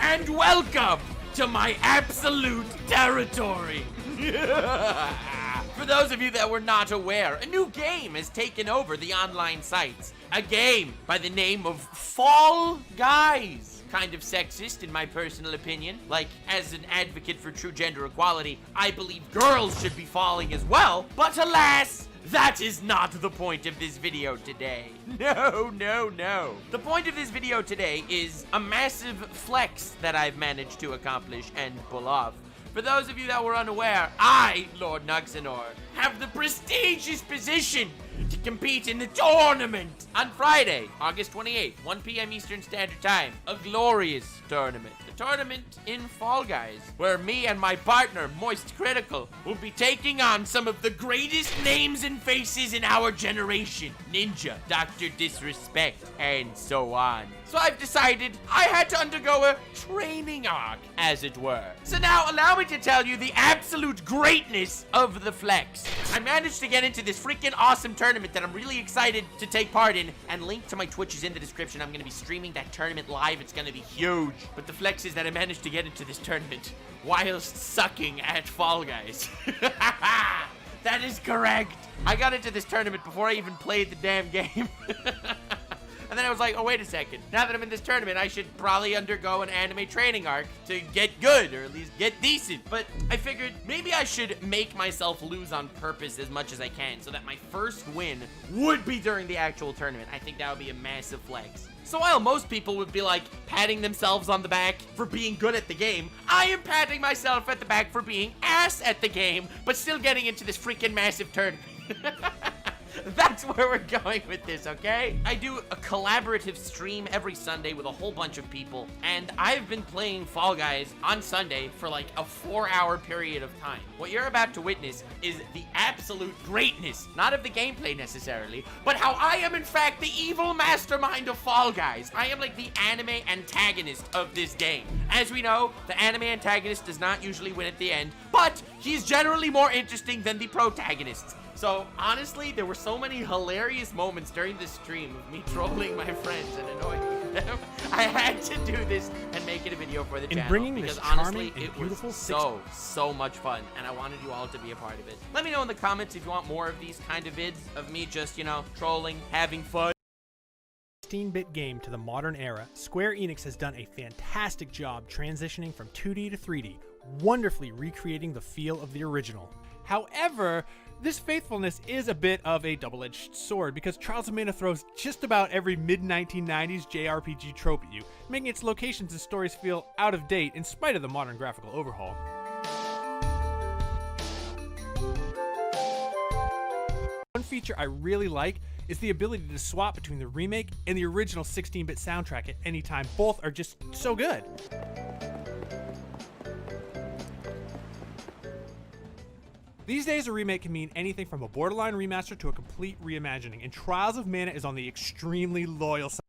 and welcome to my absolute territory. For those of you that were not aware, a new game has taken over the online sites. A game by the name of Fall Guys. Kind of sexist in my personal opinion. Like, as an advocate for true gender equality, I believe girls should be falling as well. But alas, that is not the point of this video today. No. The point of this video today is a massive flex that I've managed to accomplish and pull off. For those of you that were unaware, I, Lord Nuxenor, have the prestigious position to compete in the tournament on Friday, August 28th, 1 p.m. Eastern Standard Time. A glorious tournament. The tournament in Fall Guys, where me and my partner, Moist Critical, will be taking on some of the greatest names and faces in our generation. Ninja, Dr. Disrespect, and so on. So I've decided I had to undergo a training arc, as it were. So now allow me to tell you the absolute greatness of the flex. I managed to get into this freaking awesome tournament that I'm really excited to take part in, and link to my Twitch is in the description. I'm going to be streaming that tournament live. It's going to be huge. But the flex is that I managed to get into this tournament whilst sucking at Fall Guys. That is correct. I got into this tournament before I even played the damn game. And then I was like, oh, wait a second. Now that I'm in this tournament, I should probably undergo an anime training arc to get good, or at least get decent. But I figured maybe I should make myself lose on purpose as much as I can, so that my first win would be during the actual tournament. I think that would be a massive flex. So while most people would be like patting themselves on the back for being good at the game, I am patting myself at the back for being ass at the game, but still getting into this freaking massive tournament. That's where we're going with this, okay? I do a collaborative stream every Sunday with a whole bunch of people, and I've been playing Fall Guys on Sunday for like a 4-hour period of time. What you're about to witness is the absolute greatness, not of the gameplay necessarily, but how I am in fact the evil mastermind of Fall Guys. I am like the anime antagonist of this game. As we know, the anime antagonist does not usually win at the end, but he's generally more interesting than the protagonists. So, honestly, there were so many hilarious moments during this stream of me trolling my friends and annoying them. I had to do this and make it a video for the channel because honestly, it was so much fun, and I wanted you all to be a part of it. Let me know in the comments if you want more of these kind of vids of me just, you know, trolling, having fun. 16-bit game to the modern era, Square Enix has done a fantastic job transitioning from 2D to 3D, wonderfully recreating the feel of the original. However, this faithfulness is a bit of a double-edged sword because Trials of Mana throws just about every mid-1990s JRPG trope at you, making its locations and stories feel out of date in spite of the modern graphical overhaul. One feature I really like is the ability to swap between the remake and the original 16-bit soundtrack at any time. Both are just so good. These days, a remake can mean anything from a borderline remaster to a complete reimagining, and Trials of Mana is on the extremely loyal side.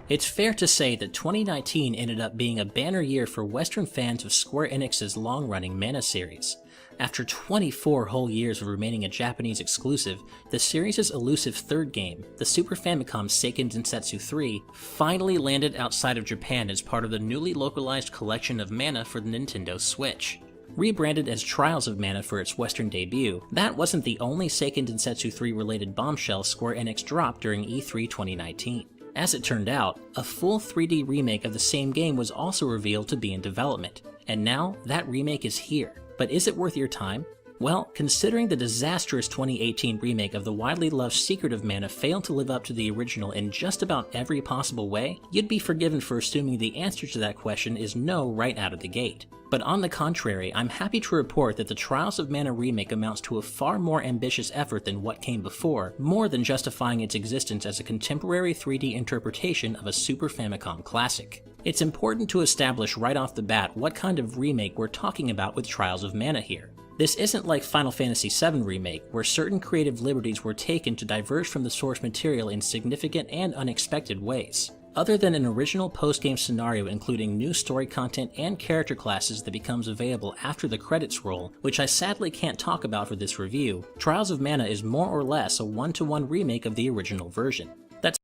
It's fair to say that 2019 ended up being a banner year for Western fans of Square Enix's long-running Mana series. After 24 whole years of remaining a Japanese exclusive, the series' elusive third game, the Super Famicom Seiken Densetsu 3, finally landed outside of Japan as part of the newly localized collection of Mana for the Nintendo Switch. Rebranded as Trials of Mana for its Western debut, that wasn't the only Seiken Densetsu 3 related bombshell Square Enix dropped during E3 2019. As it turned out, a full 3D remake of the same game was also revealed to be in development, and now that remake is here. But is it worth your time? Well, considering the disastrous 2018 remake of the widely loved Secret of Mana failed to live up to the original in just about every possible way, you'd be forgiven for assuming the answer to that question is no right out of the gate. But on the contrary, I'm happy to report that the Trials of Mana remake amounts to a far more ambitious effort than what came before, more than justifying its existence as a contemporary 3D interpretation of a Super Famicom classic. It's important to establish right off the bat what kind of remake we're talking about with Trials of Mana here. This isn't like Final Fantasy VII Remake, where certain creative liberties were taken to diverge from the source material in significant and unexpected ways. Other than an original post-game scenario including new story content and character classes that becomes available after the credits roll, which I sadly can't talk about for this review, Trials of Mana is more or less a one-to-one remake of the original version. That's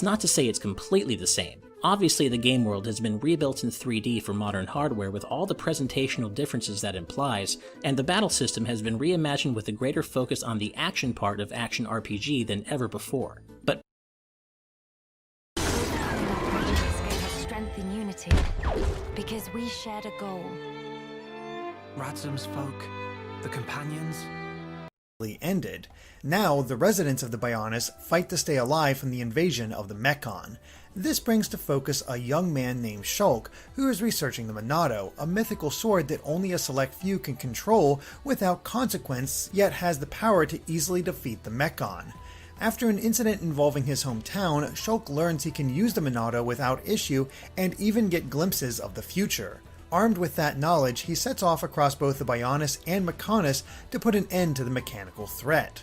not to say it's completely the same. Obviously, the game world has been rebuilt in 3D for modern hardware with all the presentational differences that implies, and the battle system has been reimagined with a greater focus on the action part of action RPG than ever before. But strength in unity, because we shared a goal. Radsum's folk, the companions, ended. Now, the residents of the Bionis fight to stay alive from the invasion of the Mechon. This brings to focus a young man named Shulk, who is researching the Monado, a mythical sword that only a select few can control without consequence, yet has the power to easily defeat the Mechon. After an incident involving his hometown, Shulk learns he can use the Monado without issue and even get glimpses of the future. Armed with that knowledge, he sets off across both the Bionis and Mechonis to put an end to the mechanical threat.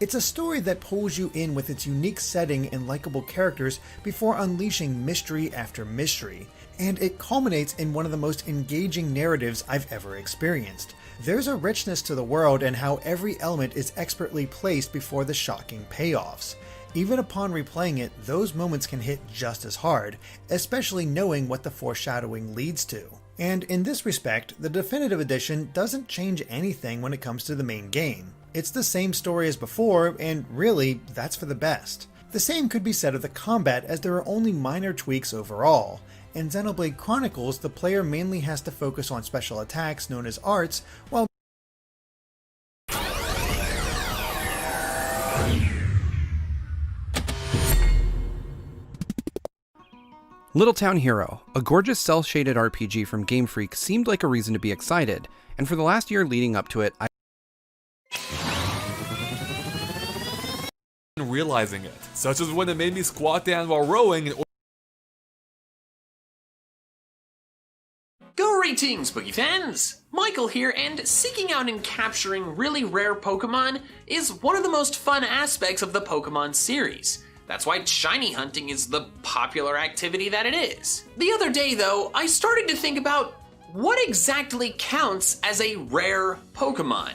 It's a story that pulls you in with its unique setting and likable characters before unleashing mystery after mystery, and it culminates in one of the most engaging narratives I've ever experienced. There's a richness to the world and how every element is expertly placed before the shocking payoffs. Even upon replaying it, those moments can hit just as hard, especially knowing what the foreshadowing leads to. And in this respect, the Definitive Edition doesn't change anything when it comes to the main game. It's the same story as before, and really, that's for the best. The same could be said of the combat, as there are only minor tweaks overall. In Xenoblade Chronicles, the player mainly has to focus on special attacks known as arts, while Little Town Hero, a gorgeous cel-shaded RPG from Game Freak, seemed like a reason to be excited, and for the last year leading up to it, realizing it, such as when it made me squat down while rowing. Greetings, Boogie fans! Michael here, and seeking out and capturing really rare Pokemon is one of the most fun aspects of the Pokemon series. That's why shiny hunting is the popular activity that it is. The other day, though, I started to think about what exactly counts as a rare Pokemon.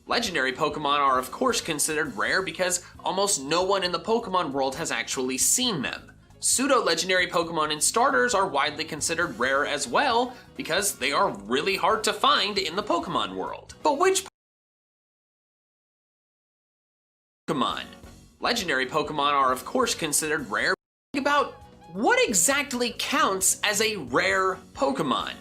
Legendary Pokemon are of course considered rare because almost no one in the Pokemon world has actually seen them. Pseudo-legendary Pokemon and starters are widely considered rare as well because they are really hard to find in the Pokemon world. But which Pokemon? Legendary Pokemon are of course considered rare. Think about what exactly counts as a rare Pokemon.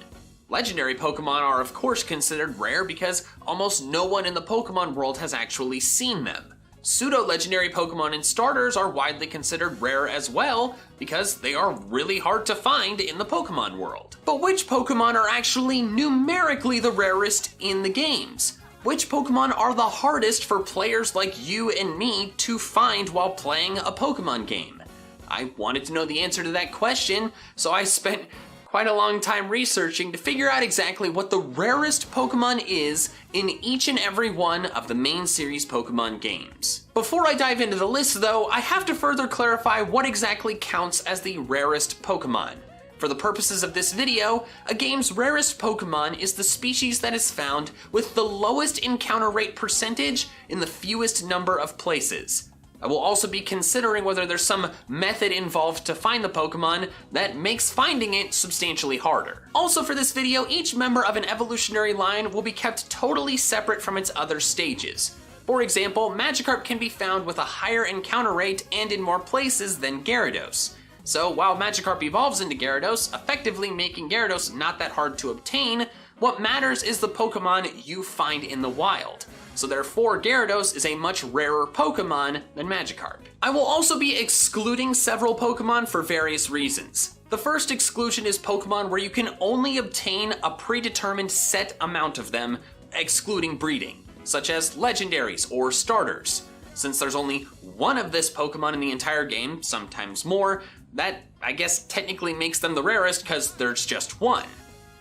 Legendary Pokemon are of course considered rare because almost no one in the Pokemon world has actually seen them. Pseudo-legendary Pokemon and starters are widely considered rare as well because they are really hard to find in the Pokemon world. But which Pokemon are actually numerically the rarest in the games? Which Pokemon are the hardest for players like you and me to find while playing a Pokemon game? I wanted to know the answer to that question, so I spent quite a long time researching to figure out exactly what the rarest Pokemon is in each and every one of the main series Pokemon games. Before I dive into the list though, I have to further clarify what exactly counts as the rarest Pokemon. For the purposes of this video, a game's rarest Pokemon is the species that is found with the lowest encounter rate percentage in the fewest number of places. I will also be considering whether there's some method involved to find the Pokemon that makes finding it substantially harder. Also for this video, each member of an evolutionary line will be kept totally separate from its other stages. For example, Magikarp can be found with a higher encounter rate and in more places than Gyarados. So while Magikarp evolves into Gyarados, effectively making Gyarados not that hard to obtain, what matters is the Pokemon you find in the wild. So therefore, Gyarados is a much rarer Pokemon than Magikarp. I will also be excluding several Pokemon for various reasons. The first exclusion is Pokemon where you can only obtain a predetermined set amount of them, excluding breeding, such as legendaries or starters. Since there's only one of this Pokemon in the entire game, sometimes more, that I guess technically makes them the rarest because there's just one.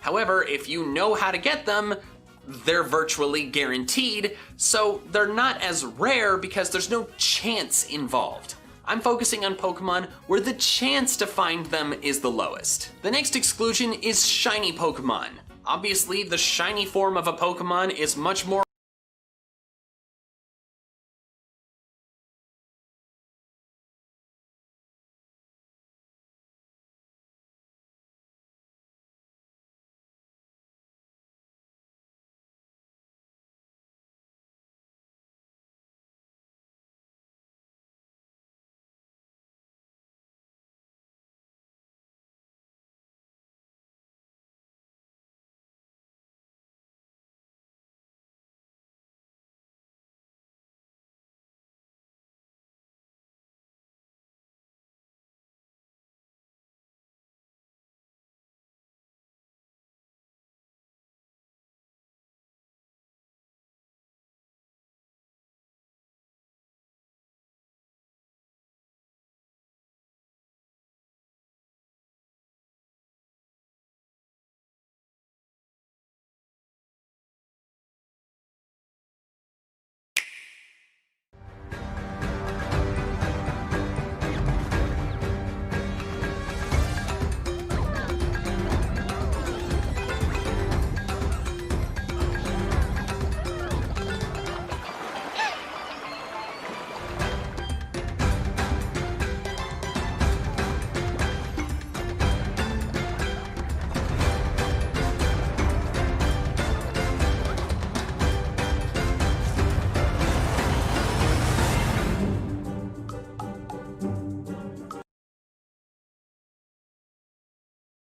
However, if you know how to get them, they're virtually guaranteed, so they're not as rare because there's no chance involved. I'm focusing on Pokemon where the chance to find them is the lowest. The next exclusion is shiny Pokemon. Obviously, the shiny form of a Pokemon is much more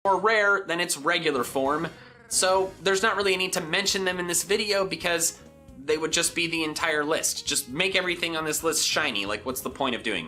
more rare than its regular form, so there's not really a need to mention them in this video because they would just be the entire list. Just make everything on this list shiny, like what's the point of doing that?